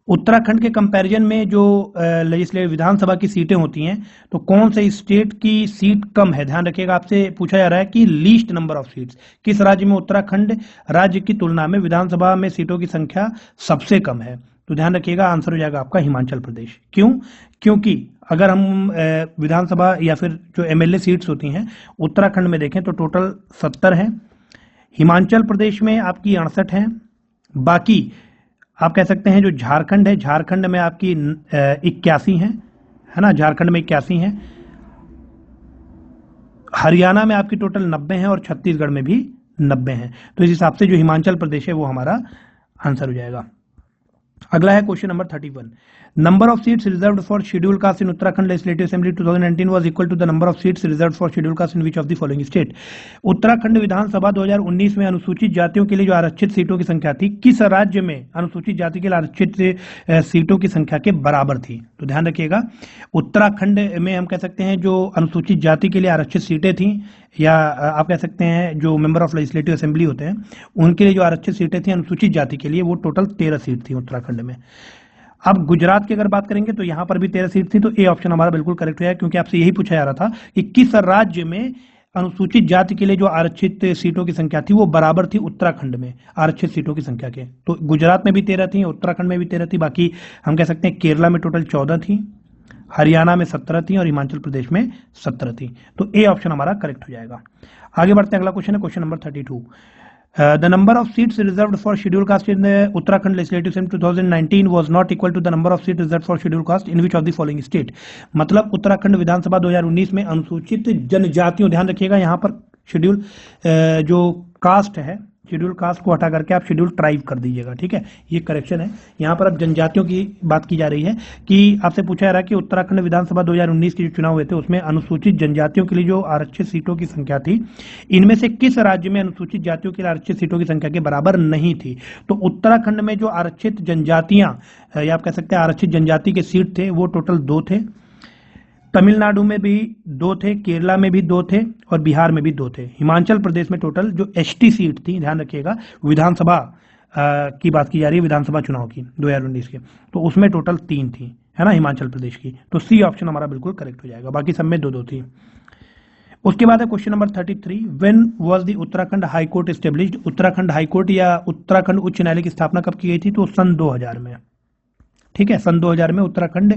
Uttarakhand के कंपैरिजन में जो लेजिस्लेटिव विधानसभा की सीटें होती हैं, तो कौन से स्टेट की सीट कम है? ध्यान रखिएगा, आपसे पूछा जा रहा है कि लीस्ट नंबर ऑफ सीट्स, किस राज्य में उत्तराखंड राज्य की तुलना में विधानसभा में सीटों की संख्या सबसे कम है। तो ध्यान रखिएगा आंसर हो जाएगा आपका हिमाचल प्रदेश। क्यों? क्योंकि अगर हम विधानसभा या फिर जो एमएलए सीट्स होती हैं उत्तराखंड में देखें तो टोटल 70 हैं, हिमाचल प्रदेश में आपकी 68 हैं, बाकी आप कह सकते हैं जो झारखंड है, झारखंड में आपकी 81 है ना, झारखंड में 81 है, हरियाणा में आपकी टोटल 90 है और छत्तीसगढ़ में भी 90 हैं। तो इस हिसाब से जो हिमाचल प्रदेश है वो हमारा आंसर हो जाएगा। अगला है question number 31। Number of seats reserved for scheduled caste in Uttarakhand legislative assembly 2019 was equal to the number of seats reserved for scheduled caste in which of the following state. Uttarakhand विधानसभा 2019 में अनुसूचित जातियों के लिए जो आरक्षित सीटों की संख्या थी, किस राज्य में अनुसूचित जाति के लिए आरक्षित सीटों की संख्या के बराबर थी? तो ध्यान रखिएगा उत्तराखंड में हम कह सकते हैं जो अनुसूचित जाति के लिए आरक्षित सीटें थी, या आप कह सकते हैं जो मेंबर ऑफ लेजिस्लेटिव असेंबली होते हैं उनके लिए जो आरक्षित सीटें थी अनुसूचित जाति के लिए, वो टोटल 13 सीट थी उत्तराखंड में। अब गुजरात की अगर बात करेंगे तो यहां पर भी 13 सीट थी, तो ए ऑप्शन हमारा बिल्कुल करेक्ट है, क्योंकि आपसे यही पूछा जा रहा था कि किस राज्य में अनुसूचित जाति के लिए जो आरक्षित सीटों की संख्या थी वो बराबर थी उत्तराखंड में आरक्षित सीटों की संख्या के। तो गुजरात में भी 13 थी, उत्तराखंड में भी 13 थी, बाकी हम कह सकते हैं केरला में टोटल 14 थी, हरियाणा में 17 थी और हिमाचल प्रदेश में 17 थी। तो ए ऑप्शन हमारा करेक्ट हो जाएगा। आगे बढ़ते हैं, अगला क्वेश्चन है question number 32। The number of seats reserved for scheduled caste in the Uttarakhand Legislative Assembly 2019 was not equal to the number of seats reserved for scheduled caste in which of the following state। मतलब उत्तराखंड विधानसभा 2019 में अनुसूचित जनजातियों, ध्यान रखिएगा यहाँ पर schedule जो कास्ट है, शेड्यूल कास्ट को हटा करके आप शेड्यूल ट्राइब कर दीजिएगा, ठीक है, ये करेक्शन है। यहाँ पर अब जनजातियों की बात की जा रही है कि आपसे पूछा जा रहा है कि उत्तराखंड विधानसभा 2019 के जो चुनाव हुए थे उसमें अनुसूचित जनजातियों के लिए जो आरक्षित सीटों की संख्या थी, इनमें से किस राज्य में अनुसूचित जातियों के लिए आरक्षित सीटों की संख्या के बराबर नहीं थी? तो उत्तराखंड में जो आरक्षित जनजातियां या आप कह सकते हैं आरक्षित जनजाति के सीट थे वो टोटल 2 थे, तमिलनाडु में भी 2 थे, केरला में भी 2 थे और बिहार में भी 2 थे। हिमाचल प्रदेश में टोटल जो एसटी सीट थी, ध्यान रखिएगा विधानसभा की बात की जा रही है, विधानसभा चुनाव की 2019 के, तो उसमें टोटल 3 थी, है ना, हिमाचल प्रदेश की। तो सी ऑप्शन हमारा बिल्कुल करेक्ट हो जाएगा, बाकी सब में 2-2 थी। उसके बाद है question number 33। When was the Uttarakhand high court established. Uttarakhand high court या उत्तराखंड उच्च न्यायालय की स्थापना कब की गई थी? तो सन 2000 में, ठीक है, सन 2000 में उत्तराखंड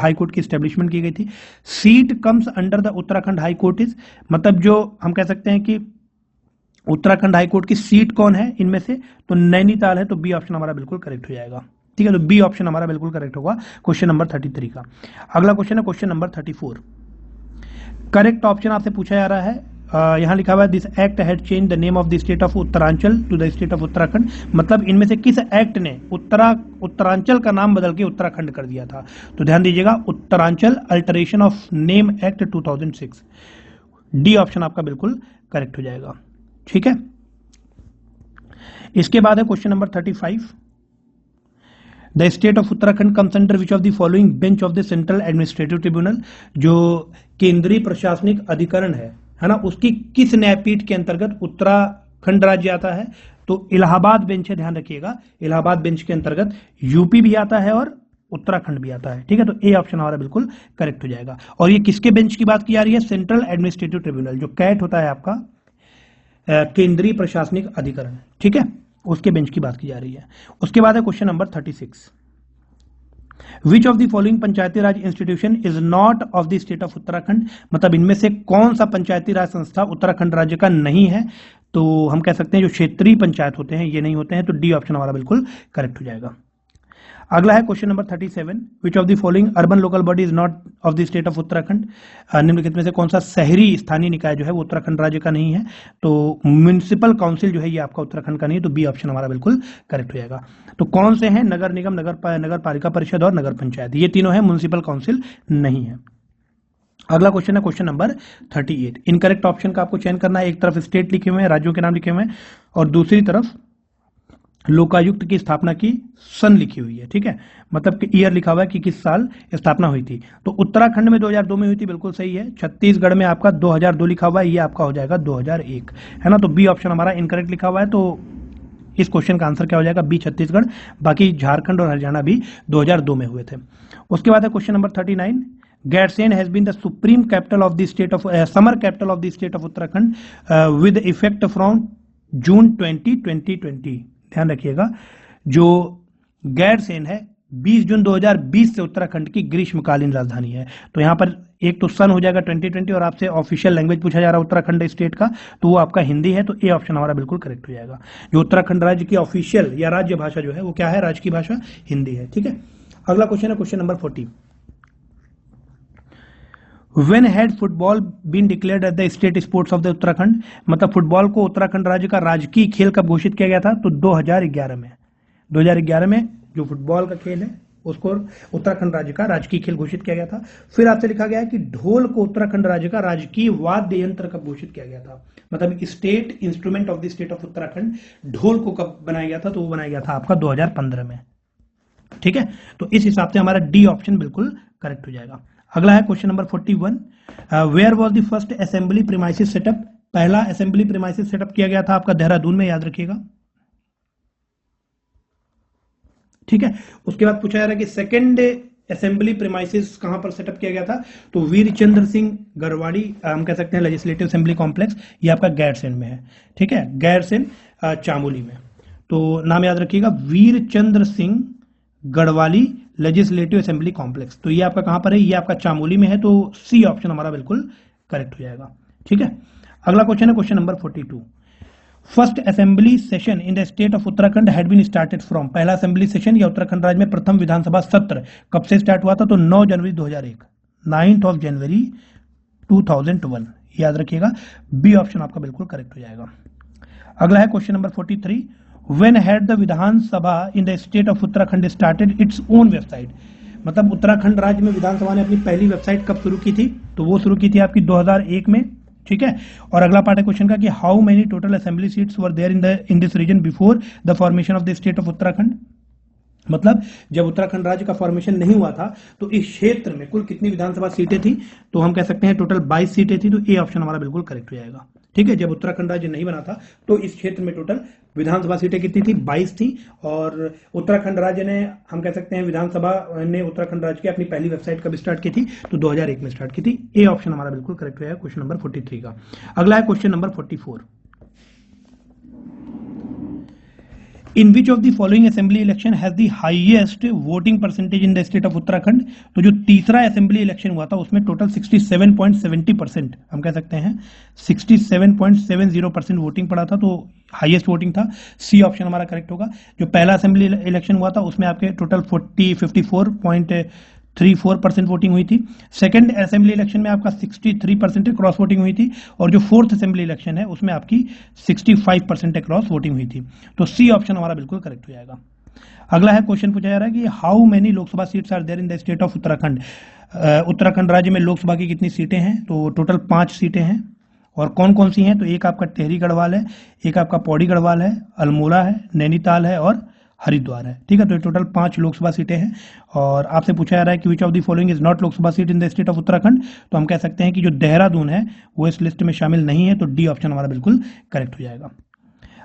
हाई कोर्ट की एस्टेब्लिशमेंट की गई थी। Seat comes under the Uttarakhand high court is, मतलब जो हम कह सकते हैं कि उत्तराखंड हाई कोर्ट की सीट कौन है इनमें से, तो नैनीताल है। तो बी ऑप्शन हमारा बिल्कुल करेक्ट हो जाएगा, ठीक है, तो बी ऑप्शन हमारा बिल्कुल करेक्ट होगा क्वेश्चन नंबर 33 का। अगला क्वेश्चन है क्वेश्चन नंबर 34। करेक्ट ऑप्शन आपसे पूछा जा रहा है, यहां लिखा हुआ है this act had change the name of the state of Uttaranchal to the state of Uttarakhand. मतलब इनमें से किस एक्ट ने उत्तरांचल का नाम बदल के उत्तराखंड कर दिया था? तो ध्यान दीजिएगा Uttaranchal alteration of name act 2006। D option आपका बिल्कुल करेक्ट हो जाएगा, ठीक है। इसके बाद है question number 35। The state of Uttarakhand comes under which of the following bench of the central administrative tribunal. जो केंद्रीय प्रशासनिक अधिकरण है ना, उसकी किस न्यायपीठ के अंतर्गत उत्तराखंड राज्य आता है? तो इलाहाबाद बेंच है, ध्यान रखिएगा इलाहाबाद बेंच के अंतर्गत यूपी भी आता है और उत्तराखंड भी आता है, ठीक है। तो ए ऑप्शन हमारा बिल्कुल करेक्ट हो जाएगा। और ये किसके बेंच की बात की जा रही है? सेंट्रल एडमिनिस्ट्रेटिव ट्रिब्यूनल, जो कैट होता है आपका केंद्रीय प्रशासनिक अधिकरण, ठीक है, उसके बेंच की बात की जा रही है। उसके बाद है question number 36। Which of the following Panchayati Raj institution is not of the state of Uttarakhand. मतलब इनमें से कौन सा पंचायती राज संस्था उत्तराखंड राज्य का नहीं है? तो हम कह सकते हैं जो क्षेत्रीय पंचायत होते हैं ये नहीं होते हैं। तो डी ऑप्शन हमारा बिल्कुल करेक्ट हो जाएगा। अगला है question number 37। Which of the following urban local body is not of the state of Uttarakhand. निम्नलिखित में से कौन सा शहरी स्थानीय निकाय जो है वो उत्तराखंड राज्य का नहीं है? तो म्युनिसिपल काउंसिल जो है ये आपका उत्तराखंड का नहीं है। तो बी ऑप्शन हमारा बिल्कुल करेक्ट हो जाएगा। तो कौन से हैं? नगर निगम, नगर पालिका परिषद और नगर पंचायत, ये तीनों है, म्युनिसिपल काउंसिल नहीं है। अगला क्वेश्चन है क्वेश्चन नंबर 38। इनकरेक्ट ऑप्शन का आपको चयन करना है। एक तरफ स्टेट लिखे हुए हैं, राज्यों के नाम लिखे हुए हैं, और दूसरी तरफ लोकायुक्त की स्थापना की सन लिखी हुई है, ठीक है, मतलब कि ईयर लिखा हुआ है कि किस साल स्थापना हुई थी। तो उत्तराखंड में 2002 में हुई थी, बिल्कुल सही है। छत्तीसगढ़ में आपका 2002 लिखा हुआ है, ये आपका हो जाएगा 2001, है ना। तो बी ऑप्शन हमारा इनकरेक्ट लिखा हुआ है। तो इस क्वेश्चन का आंसर क्या हो जाएगा? बी छत्तीसगढ़। बाकी झारखंड और हरियाणा भी 2002 में हुए थे। उसके बाद है question number 39। Gairsene has been the supreme capital of the state of summer capital of the state of Uttarakhand with effect from June 2020। ध्यान रखिएगा जो गैरसेन है। 20 जून 2020 से उत्तराखंड की ग्रीष्मकालीन राजधानी है। तो यहाँ पर एक तो सन हो जाएगा 2020 और आपसे ऑफिशियल लैंग्वेज पूछा जा रहा है उत्तराखंड स्टेट का, तो वो आपका हिंदी है। तो ए ऑप्शन हमारा बिल्कुल करेक्ट हो जाएगा। जो उत्तराखंड राज्य की ऑफिशियल या राज्य भाषा जो है वो क्या है, राज्य की भाषा हिंदी है। ठीक है, अगला क्वेश्चन है question number 40। When had football been declared as the state sports of the Uttarakhand, मतलब फुटबॉल को उत्तराखंड राज्य का राजकीय खेल कब घोषित किया गया था? तो 2011 में। 2011 में जो फुटबॉल का खेल है उसको उत्तराखंड राज्य का राजकीय खेल घोषित किया गया था। फिर आपसे लिखा गया है कि ढोल को उत्तराखंड राज्य का राजकीय वाद्य यंत्र कब घोषित किया गया था, मतलब state instrument of the state of Uttarakhand ढोल को कब बनाया गया था? तो वो बनाया गया था आपका 2015 में। ठीक है, तो इस हिसाब से हमारा डी ऑप्शन बिल्कुल करेक्ट हो जाएगा। अगला है question number 41। Where was the first assembly premises set up? पहला असेंबली प्रीमाइसिस सेटअप किया गया था आपका देहरादून में, याद रखिएगा। ठीक है, उसके बाद पूछा जा रहा है कि सेकेंड असेंबली प्रीमाइसिस कहां पर सेटअप किया गया था? तो वीरचंद्र सिंह गढ़वाड़ी, हम कह सकते हैं लेजिस्लेटिव असेंबली कॉम्प्लेक्स, ये आपका गैरसेन में है। ठीक है, गैरसेन चामोली में। तो नाम याद रखिएगा, Veerchandra Singh Garhwali legislative assembly complex. तो ये आपका कहां पर है? ये आपका चामोली में है। तो सी ऑप्शन हमारा बिल्कुल करेक्ट हो जाएगा। ठीक है, अगला क्वेश्चन है question number 42। First assembly session in the state of Uttarakhand had been started from, पहला असेंबली सेशन या उत्तराखंड राज्य में प्रथम विधानसभा सत्र कब से स्टार्ट हुआ था? तो 9 जनवरी 2001, 9 ऑफ जनवरी 2001, याद रखिएगा। बी ऑप्शन आपका बिल्कुल करेक्ट हो जाएगा। अगला है question number 43। When had the Vidhan Sabha in the state of Uttarakhand started its own website, मतलब उत्तराखंड राज्य में विधानसभा ने अपनी पहली वेबसाइट कब शुरू की थी? तो वो शुरू की थी आपकी 2001 में। ठीक है, और अगला पार्ट है क्वेश्चन का कि how many total assembly seats were there in this region before the formation of the state of Uttarakhand, मतलब जब उत्तराखंड राज्य का फॉर्मेशन नहीं हुआ था तो इस क्षेत्र में कुल कितनी विधानसभा सीटें थी? तो हम कह सकते हैं टोटल 22 सीटें थी। तो ए ऑप्शन हमारा बिल्कुल करेक्ट हो जाएगा। ठीक है, जब उत्तराखंड राज्य नहीं बना था तो इस क्षेत्र में टोटल विधानसभा सीटें कितनी थी? 22 थी। और उत्तराखंड राज्य ने, हम कह सकते हैं विधानसभा ने उत्तराखंड राज्य की अपनी पहली वेबसाइट कब स्टार्ट की थी? तो 2001 में स्टार्ट की थी। ए ऑप्शन हमारा बिल्कुल करेक्ट हो जाएगा क्वेश्चन नंबर 43 का। अगला है question number 44। In which of the following assembly election has the highest voting percentage in the state of Uttarakhand? तो जो तीसरा असेंबली इलेक्शन हुआ था उसमें टोटल 67.70%, हम कह सकते हैं 67.70% वोटिंग पड़ा था, तो हाईएस्ट वोटिंग था। सी ऑप्शन हमारा करेक्ट होगा। जो पहला असेंबली इलेक्शन हुआ था उसमें आपके टोटल 54.34% वोटिंग हुई थी। सेकंड असेंबली इलेक्शन में आपका 63% क्रॉस वोटिंग हुई थी, और जो फोर्थ असेंबली इलेक्शन है उसमें आपकी 65% क्रॉस वोटिंग हुई थी। तो सी ऑप्शन हमारा बिल्कुल करेक्ट हो जाएगा। अगला है क्वेश्चन पूछा जा रहा है कि how many Lok Sabha seats are there in the state of Uttarakhand? Uttarakhand राज्य में लोकसभा की कितनी सीटें हैं? तो टोटल 5 सीटें हैं। और कौन कौन सी हैं? तो एक आपका टेहरी गढ़वाल है, एक आपका पौड़ी गढ़वाल है, अल्मोड़ा है, नैनीताल है और हरिद्वार है। ठीक है, तो टोटल 5 लोकसभा सीटें हैं। और आपसे पूछा जा रहा है कि which of the following is not Lok Sabha seat in the state of Uttarakhand? तो हम कह सकते हैं कि जो देहरादून है वो इस लिस्ट में शामिल नहीं है। तो डी ऑप्शन हमारा बिल्कुल करेक्ट हो जाएगा।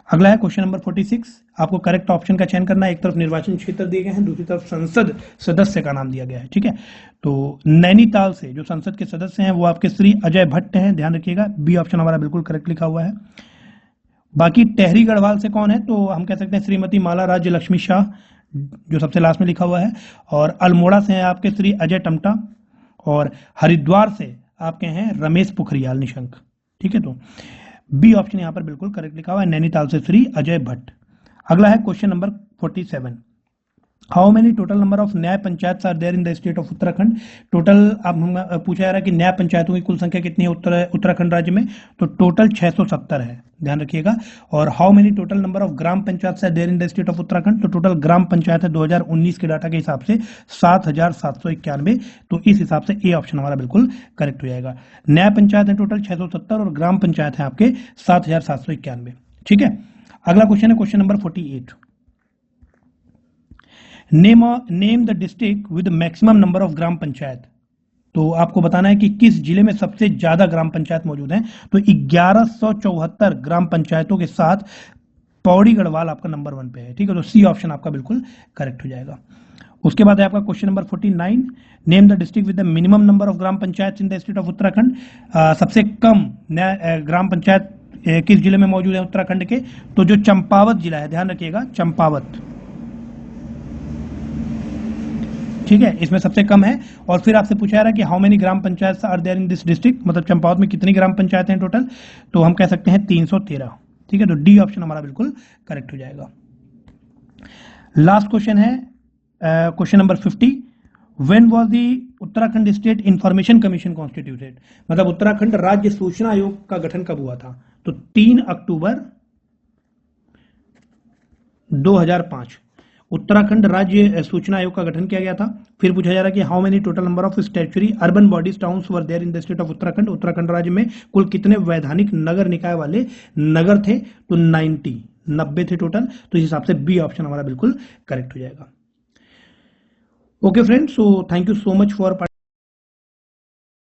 अगला है क्वेश्चन नंबर 46। आपको करेक्ट ऑप्शन का चयन करना है। एक तरफ निर्वाचन क्षेत्र दिए गए हैं, दूसरी तरफ संसद सदस्य का नाम दिया गया है। ठीक है, तो नैनीताल से जो संसद के सदस्य हैं वो आपके श्री अजय भट्ट हैं, ध्यान रखिएगा। बी ऑप्शन हमारा बिल्कुल करेक्ट लिखा हुआ है। बाकी टेहरी गढ़वाल से कौन है? तो हम कह सकते हैं श्रीमती माला राज्य लक्ष्मी शाह, जो सबसे लास्ट में लिखा हुआ है। और अल्मोड़ा से हैं आपके श्री अजय टमटा, और हरिद्वार से आपके हैं रमेश पोखरियाल निशंक। ठीक है, तो बी ऑप्शन यहां पर बिल्कुल करेक्ट लिखा हुआ है, नैनीताल से श्री अजय भट्ट। अगला है question number 47। How many total number of Nyaya panchayat are there in the state of Uttarakhand? Total अब पूछा जा रहा है कि न्याय पंचायतों की कुल संख्या कितनी है उत्तराखंड राज्य में? तो टोटल 670 है, ध्यान रखिएगा। और how many total number of gram panchayat are there in the state of Uttarakhand? तो टोटल ग्राम पंचायत है 2019 के डाटा के हिसाब से 7791। तो इस हिसाब से ए ऑप्शन हमारा बिल्कुल करेक्ट हो जाएगा। न्याय पंचायत है टोटल 670 और ग्राम पंचायत है आपके 7791। ठीक है, अगला क्वेश्चन है question number 48। Name the district with maximum number of gram panchayat. तो आपको बताना है कि किस जिले में सबसे ज्यादा ग्राम पंचायत मौजूद हैं। तो 1174 ग्राम पंचायतों के साथ पौड़ी गढ़वाल आपका नंबर 1 पे है। ठीक है, तो सी ऑप्शन आपका बिल्कुल करेक्ट हो जाएगा। उसके बाद है आपका question number 49। Name the district with the minimum number of gram panchayat in the state of Uttarakhand. सबसे कम ग्राम पंचायत किस जिले में मौजूद है उत्तराखंड के? तो जो चंपावत जिला है, ध्यान रखिएगा, चंपावत। ठीक है, इसमें सबसे कम है। और फिर आपसे पूछा जा रहा है कि how many gram panchayat are there in this district, मतलब चंपावत में कितनी ग्राम पंचायत हैं टोटल, तो हम कह सकते हैं 313। ठीक है, तो डी ऑप्शन हमारा बिल्कुल करेक्ट हो जाएगा। लास्ट क्वेश्चन है question number 50, when was the Uttarakhand state information commission constituted, मतलब उत्तराखंड राज्य सूचना आयोग का गठन कब हुआ था, तो 3 अक्टूबर 2005 उत्तराखंड राज्य सूचना आयोग का गठन किया गया था। फिर पूछा जा रहा है कि how many total number of statutory urban bodies towns were there in the state of Uttarakhand, Uttarakhand राज्य में कुल कितने वैधानिक नगर निकाय वाले नगर थे, तो 90 थे टोटल। तो इस हिसाब से बी ऑप्शन हमारा बिल्कुल करेक्ट हो जाएगा। Okay friends, so thank you so much for